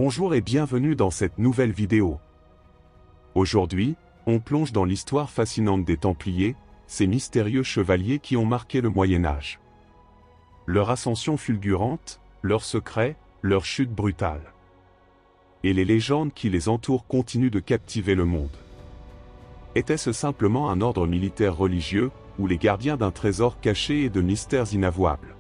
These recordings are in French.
Bonjour et bienvenue dans cette nouvelle vidéo. Aujourd'hui, on plonge dans l'histoire fascinante des Templiers, ces mystérieux chevaliers qui ont marqué le Moyen-Âge. Leur ascension fulgurante, leurs secrets, leur chute brutale. Et les légendes qui les entourent continuent de captiver le monde. Était-ce simplement un ordre militaire religieux, ou les gardiens d'un trésor caché et de mystères inavouables?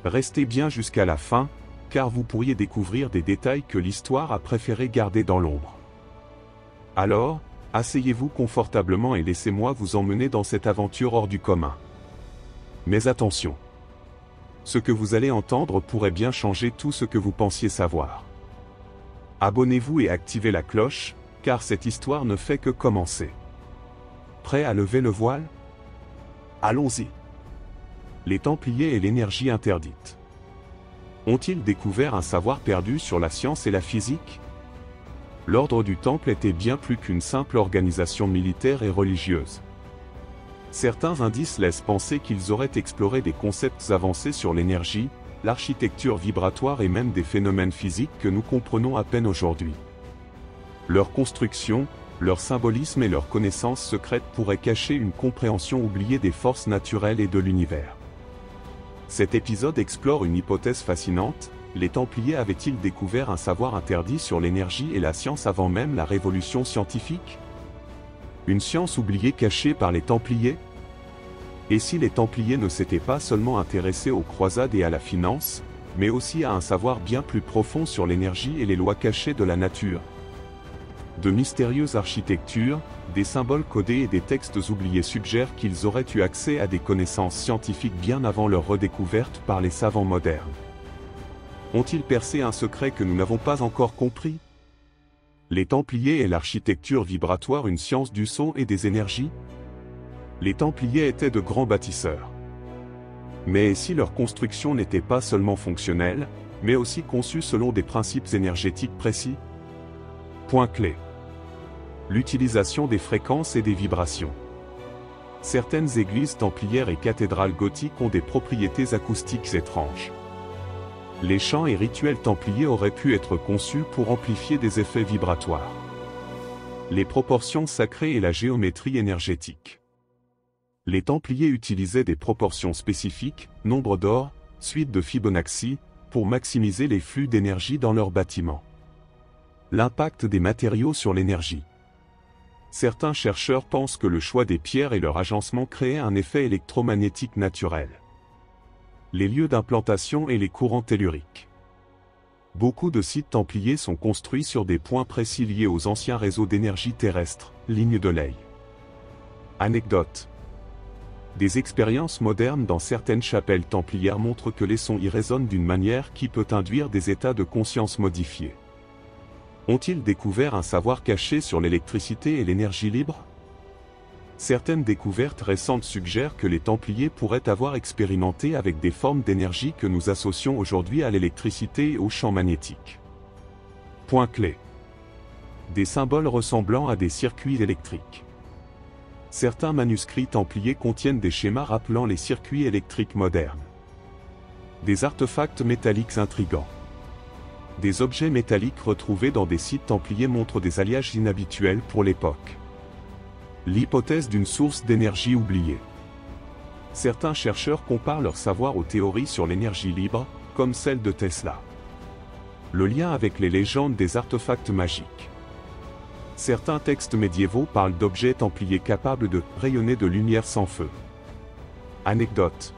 Restez bien jusqu'à la fin, car vous pourriez découvrir des détails que l'histoire a préféré garder dans l'ombre. Alors, asseyez-vous confortablement et laissez-moi vous emmener dans cette aventure hors du commun. Mais attention! Ce que vous allez entendre pourrait bien changer tout ce que vous pensiez savoir. Abonnez-vous et activez la cloche, car cette histoire ne fait que commencer. Prêt à lever le voile? Allons-y! Les Templiers et l'énergie interdite. Ont-ils découvert un savoir perdu sur la science et la physique? L'ordre du Temple était bien plus qu'une simple organisation militaire et religieuse. Certains indices laissent penser qu'ils auraient exploré des concepts avancés sur l'énergie, l'architecture vibratoire et même des phénomènes physiques que nous comprenons à peine aujourd'hui. Leur construction, leur symbolisme et leurs connaissances secrètes pourraient cacher une compréhension oubliée des forces naturelles et de l'univers. Cet épisode explore une hypothèse fascinante: les Templiers avaient-ils découvert un savoir interdit sur l'énergie et la science avant même la révolution scientifique? Une science oubliée cachée par les Templiers? Et si les Templiers ne s'étaient pas seulement intéressés aux croisades et à la finance, mais aussi à un savoir bien plus profond sur l'énergie et les lois cachées de la nature? De mystérieuses architectures, des symboles codés et des textes oubliés suggèrent qu'ils auraient eu accès à des connaissances scientifiques bien avant leur redécouverte par les savants modernes. Ont-ils percé un secret que nous n'avons pas encore compris? Les Templiers et l'architecture vibratoire, une science du son et des énergies? Les Templiers étaient de grands bâtisseurs. Mais si leur construction n'était pas seulement fonctionnelle, mais aussi conçue selon des principes énergétiques précis? Point clé. L'utilisation des fréquences et des vibrations. Certaines églises templières et cathédrales gothiques ont des propriétés acoustiques étranges. Les chants et rituels templiers auraient pu être conçus pour amplifier des effets vibratoires. Les proportions sacrées et la géométrie énergétique. Les Templiers utilisaient des proportions spécifiques, nombre d'or, suite de Fibonacci, pour maximiser les flux d'énergie dans leurs bâtiments. L'impact des matériaux sur l'énergie. Certains chercheurs pensent que le choix des pierres et leur agencement créaient un effet électromagnétique naturel. Les lieux d'implantation et les courants telluriques. Beaucoup de sites templiers sont construits sur des points précis liés aux anciens réseaux d'énergie terrestre, lignes de ley. Anecdote. Des expériences modernes dans certaines chapelles templières montrent que les sons y résonnent d'une manière qui peut induire des états de conscience modifiés. Ont-ils découvert un savoir caché sur l'électricité et l'énergie libre? Certaines découvertes récentes suggèrent que les Templiers pourraient avoir expérimenté avec des formes d'énergie que nous associons aujourd'hui à l'électricité et au champ magnétique. Point clé. Des symboles ressemblant à des circuits électriques. Certains manuscrits templiers contiennent des schémas rappelant les circuits électriques modernes. Des artefacts métalliques intrigants. Des objets métalliques retrouvés dans des sites templiers montrent des alliages inhabituels pour l'époque. L'hypothèse d'une source d'énergie oubliée. Certains chercheurs comparent leur savoir aux théories sur l'énergie libre, comme celle de Tesla. Le lien avec les légendes des artefacts magiques. Certains textes médiévaux parlent d'objets templiers capables de rayonner de lumière sans feu. Anecdote.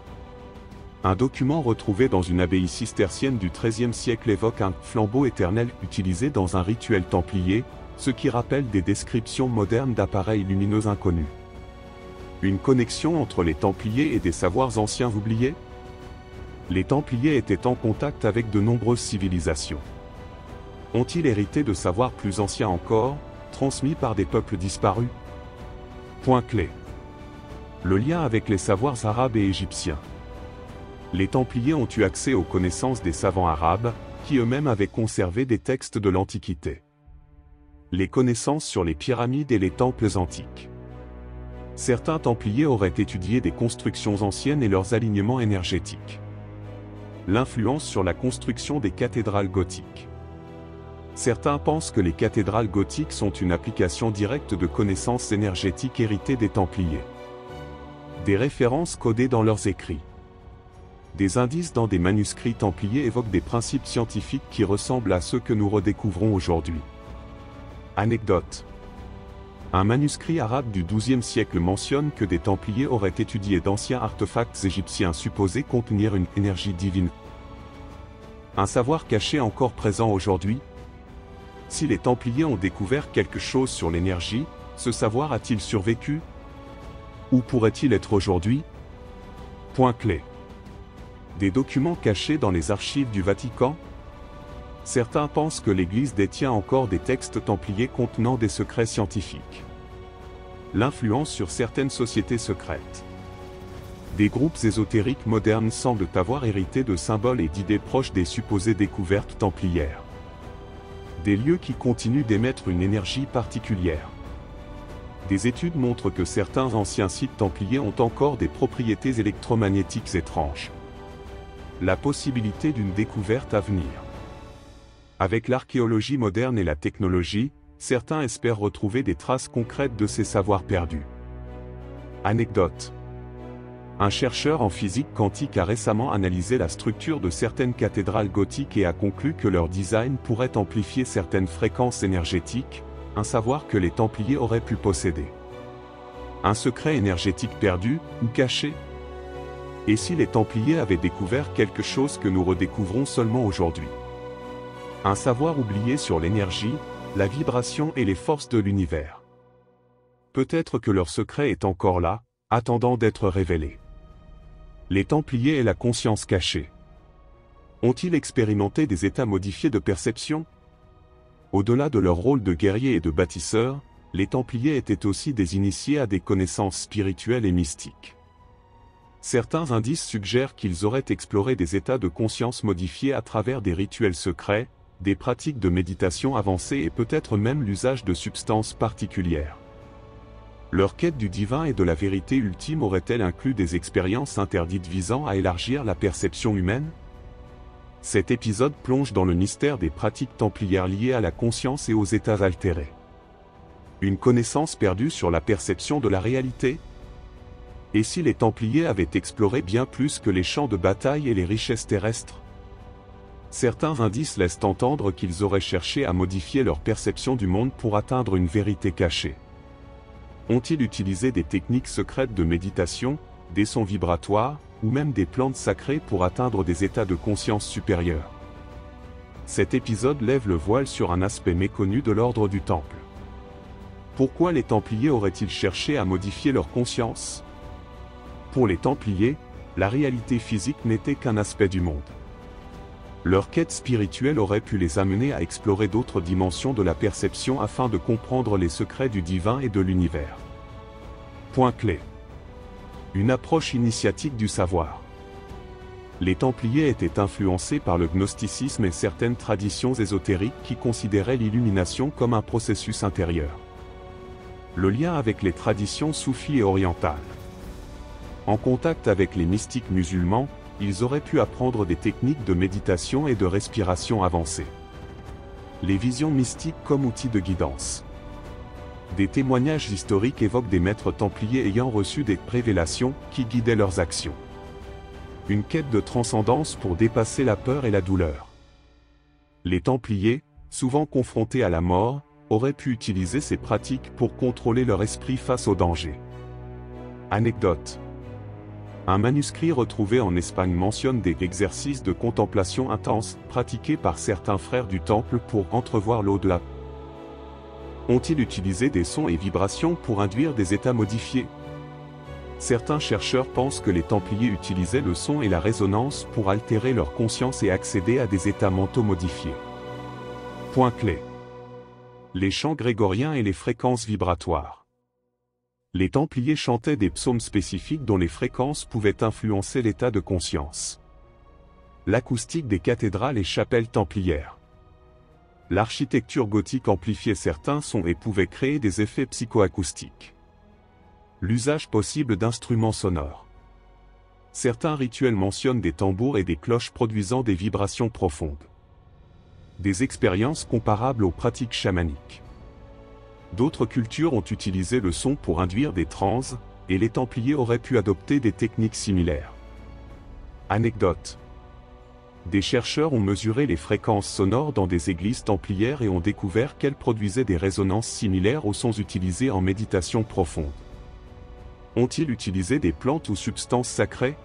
Un document retrouvé dans une abbaye cistercienne du XIIIe siècle évoque un flambeau éternel utilisé dans un rituel templier, ce qui rappelle des descriptions modernes d'appareils lumineux inconnus. Une connexion entre les Templiers et des savoirs anciens oubliés? Les Templiers étaient en contact avec de nombreuses civilisations. Ont-ils hérité de savoirs plus anciens encore, transmis par des peuples disparus? Point clé. Le lien avec les savoirs arabes et égyptiens. Les Templiers ont eu accès aux connaissances des savants arabes, qui eux-mêmes avaient conservé des textes de l'Antiquité. Les connaissances sur les pyramides et les temples antiques. Certains Templiers auraient étudié des constructions anciennes et leurs alignements énergétiques. L'influence sur la construction des cathédrales gothiques. Certains pensent que les cathédrales gothiques sont une application directe de connaissances énergétiques héritées des Templiers. Des références codées dans leurs écrits. Des indices dans des manuscrits templiers évoquent des principes scientifiques qui ressemblent à ceux que nous redécouvrons aujourd'hui. Anecdote. Un manuscrit arabe du XIIe siècle mentionne que des Templiers auraient étudié d'anciens artefacts égyptiens supposés contenir une énergie divine. Un savoir caché encore présent aujourd'hui? Si les Templiers ont découvert quelque chose sur l'énergie, ce savoir a-t-il survécu? Où pourrait-il être aujourd'hui? Point clé. Des documents cachés dans les archives du Vatican? Certains pensent que l'Église détient encore des textes templiers contenant des secrets scientifiques. L'influence sur certaines sociétés secrètes. Des groupes ésotériques modernes semblent avoir hérité de symboles et d'idées proches des supposées découvertes templières. Des lieux qui continuent d'émettre une énergie particulière. Des études montrent que certains anciens sites templiers ont encore des propriétés électromagnétiques étranges. La possibilité d'une découverte à venir. Avec l'archéologie moderne et la technologie, certains espèrent retrouver des traces concrètes de ces savoirs perdus. Anecdote. Un chercheur en physique quantique a récemment analysé la structure de certaines cathédrales gothiques et a conclu que leur design pourrait amplifier certaines fréquences énergétiques, un savoir que les Templiers auraient pu posséder. Un secret énergétique perdu, ou caché? Et si les Templiers avaient découvert quelque chose que nous redécouvrons seulement aujourd'hui? Un savoir oublié sur l'énergie, la vibration et les forces de l'univers. Peut-être que leur secret est encore là, attendant d'être révélé. Les Templiers et la conscience cachée. Ont-ils expérimenté des états modifiés de perception? Au-delà de leur rôle de guerriers et de bâtisseurs, les Templiers étaient aussi des initiés à des connaissances spirituelles et mystiques. Certains indices suggèrent qu'ils auraient exploré des états de conscience modifiés à travers des rituels secrets, des pratiques de méditation avancées et peut-être même l'usage de substances particulières. Leur quête du divin et de la vérité ultime aurait-elle inclus des expériences interdites visant à élargir la perception humaine? Cet épisode plonge dans le mystère des pratiques templières liées à la conscience et aux états altérés. Une connaissance perdue sur la perception de la réalité? Et si les Templiers avaient exploré bien plus que les champs de bataille et les richesses terrestres? Certains indices laissent entendre qu'ils auraient cherché à modifier leur perception du monde pour atteindre une vérité cachée. Ont-ils utilisé des techniques secrètes de méditation, des sons vibratoires, ou même des plantes sacrées pour atteindre des états de conscience supérieurs? Cet épisode lève le voile sur un aspect méconnu de l'ordre du Temple. Pourquoi les Templiers auraient-ils cherché à modifier leur conscience? Pour les Templiers, la réalité physique n'était qu'un aspect du monde. Leur quête spirituelle aurait pu les amener à explorer d'autres dimensions de la perception afin de comprendre les secrets du divin et de l'univers. Point clé. Une approche initiatique du savoir. Les Templiers étaient influencés par le gnosticisme et certaines traditions ésotériques qui considéraient l'illumination comme un processus intérieur. Le lien avec les traditions soufis et orientales. En contact avec les mystiques musulmans, ils auraient pu apprendre des techniques de méditation et de respiration avancées. Les visions mystiques comme outils de guidance. Des témoignages historiques évoquent des maîtres templiers ayant reçu des révélations qui guidaient leurs actions. Une quête de transcendance pour dépasser la peur et la douleur. Les Templiers, souvent confrontés à la mort, auraient pu utiliser ces pratiques pour contrôler leur esprit face au danger. Anecdote. Un manuscrit retrouvé en Espagne mentionne des exercices de contemplation intense pratiqués par certains frères du Temple pour entrevoir l'au-delà. Ont-ils utilisé des sons et vibrations pour induire des états modifiés? Certains chercheurs pensent que les Templiers utilisaient le son et la résonance pour altérer leur conscience et accéder à des états mentaux modifiés. Point clé. Les chants grégoriens et les fréquences vibratoires. Les Templiers chantaient des psaumes spécifiques dont les fréquences pouvaient influencer l'état de conscience. L'acoustique des cathédrales et chapelles templières. L'architecture gothique amplifiait certains sons et pouvait créer des effets psychoacoustiques. L'usage possible d'instruments sonores. Certains rituels mentionnent des tambours et des cloches produisant des vibrations profondes. Des expériences comparables aux pratiques chamaniques. D'autres cultures ont utilisé le son pour induire des transes, et les Templiers auraient pu adopter des techniques similaires. Anecdote. Des chercheurs ont mesuré les fréquences sonores dans des églises templières et ont découvert qu'elles produisaient des résonances similaires aux sons utilisés en méditation profonde. Ont-ils utilisé des plantes ou substances sacrées?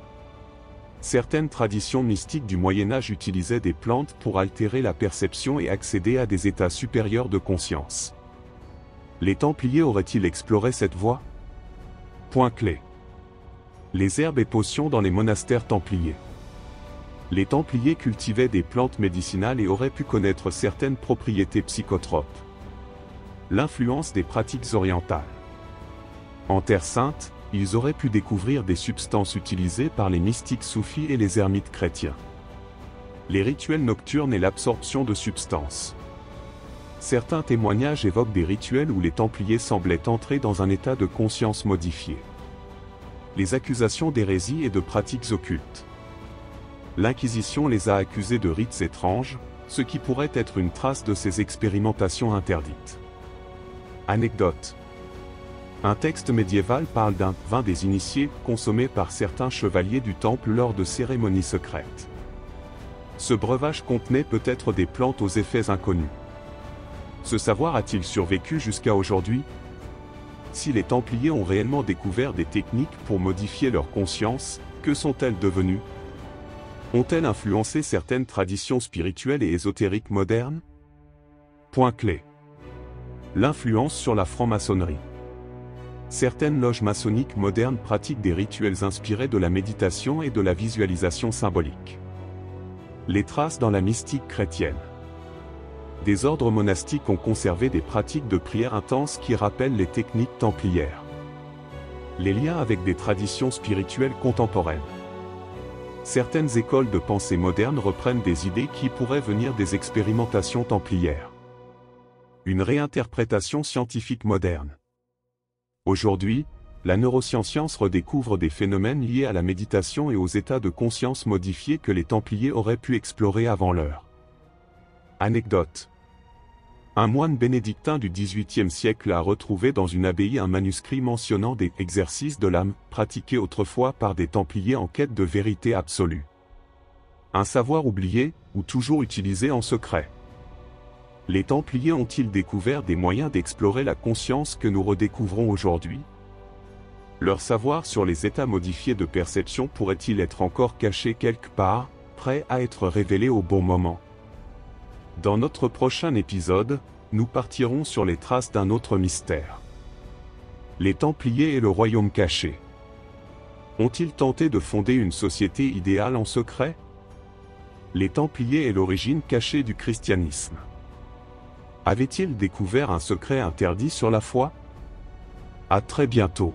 Certaines traditions mystiques du Moyen-Âge utilisaient des plantes pour altérer la perception et accéder à des états supérieurs de conscience. Les Templiers auraient-ils exploré cette voie? Point clé. Les herbes et potions dans les monastères templiers. Les Templiers cultivaient des plantes médicinales et auraient pu connaître certaines propriétés psychotropes. L'influence des pratiques orientales. En Terre Sainte, ils auraient pu découvrir des substances utilisées par les mystiques soufis et les ermites chrétiens. Les rituels nocturnes et l'absorption de substances. Certains témoignages évoquent des rituels où les Templiers semblaient entrer dans un état de conscience modifié. Les accusations d'hérésie et de pratiques occultes. L'Inquisition les a accusés de rites étranges, ce qui pourrait être une trace de ces expérimentations interdites. Anecdote. Un texte médiéval parle d'un « vin des initiés » consommé par certains chevaliers du temple lors de cérémonies secrètes. Ce breuvage contenait peut-être des plantes aux effets inconnus. Ce savoir a-t-il survécu jusqu'à aujourd'hui? Si les Templiers ont réellement découvert des techniques pour modifier leur conscience, que sont-elles devenues? Ont-elles influencé certaines traditions spirituelles et ésotériques modernes? Point clé. L'influence sur la franc-maçonnerie. Certaines loges maçonniques modernes pratiquent des rituels inspirés de la méditation et de la visualisation symbolique. Les traces dans la mystique chrétienne. Des ordres monastiques ont conservé des pratiques de prière intense qui rappellent les techniques templières. Les liens avec des traditions spirituelles contemporaines. Certaines écoles de pensée modernes reprennent des idées qui pourraient venir des expérimentations templières. Une réinterprétation scientifique moderne. Aujourd'hui, la neuroscience redécouvre des phénomènes liés à la méditation et aux états de conscience modifiés que les Templiers auraient pu explorer avant l'heure. Anecdote. Un moine bénédictin du XVIIIe siècle a retrouvé dans une abbaye un manuscrit mentionnant des « exercices de l'âme » pratiqués autrefois par des Templiers en quête de vérité absolue. Un savoir oublié, ou toujours utilisé en secret. Les Templiers ont-ils découvert des moyens d'explorer la conscience que nous redécouvrons aujourd'hui? Leur savoir sur les états modifiés de perception pourrait-il être encore caché quelque part, prêt à être révélé au bon moment? Dans notre prochain épisode, nous partirons sur les traces d'un autre mystère. Les Templiers et le royaume caché. Ont-ils tenté de fonder une société idéale en secret? Les Templiers et l'origine cachée du christianisme. Avaient-ils découvert un secret interdit sur la foi? À très bientôt.